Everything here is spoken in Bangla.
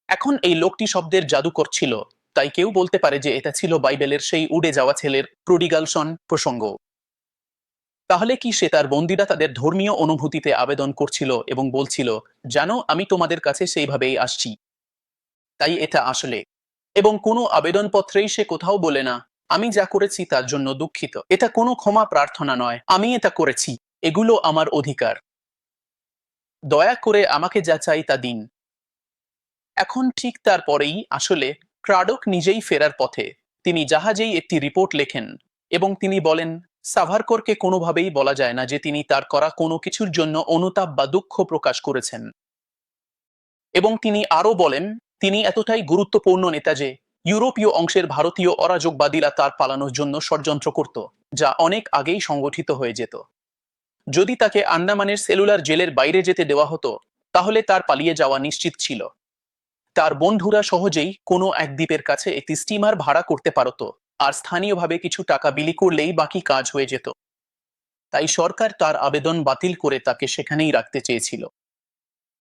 এখন এই লোকটি শব্দের জাদু করছিল, তাই কেউ বলতে পারে যে এটা ছিল বাইবেলের সেই উড়ে যাওয়া ছেলের প্রডিগালসন প্রসঙ্গ। তাহলে কি সে তার বন্দিরা তাদের ধর্মীয় অনুভূতিতে আবেদন করছিল এবং বলছিল, জানো আমি তোমাদের কাছে সেইভাবেই আসছি, তাই এটা আসলে। এবং কোনো আবেদনপত্রেই সে কোথাও বলে না, আমি যা করেছি তার জন্য দুঃখিত, এটা কোনো ক্ষমা প্রার্থনা নয়, আমি এটা করেছি, এগুলো আমার অধিকার, দয়া করে আমাকে যা চাই তা দিন। এখন ঠিক তারপরেই আসলে ক্রাডক নিজেই ফেরার পথে তিনি জাহাজেই একটি রিপোর্ট লেখেন এবং তিনি বলেন, সাভারকরকে কোনোভাবেই বলা যায় না যে তিনি তার করা কোনো কিছুর জন্য অনুতাপ বা দুঃখ প্রকাশ করেছেন। এবং তিনি আরও বলেন, তিনি এতটাই গুরুত্বপূর্ণ নেতা যে ইউরোপীয় অংশের ভারতীয় অরাজকবাদীরা তার পালানোর জন্য ষড়যন্ত্র করত, যা অনেক আগেই সংগঠিত হয়ে যেত। যদি তাকে আন্দামানের সেলুলার জেলের বাইরে যেতে দেওয়া হতো, তাহলে তার পালিয়ে যাওয়া নিশ্চিত ছিল। তার বন্ধুরা সহজেই কোনো এক দ্বীপের কাছে একটি স্টিমার ভাড়া করতে পারত, আর স্থানীয়ভাবে কিছু টাকা বিলি করলেই বাকি কাজ হয়ে যেত। তাই সরকার তার আবেদন বাতিল করে তাকে সেখানেই রাখতে চেয়েছিল।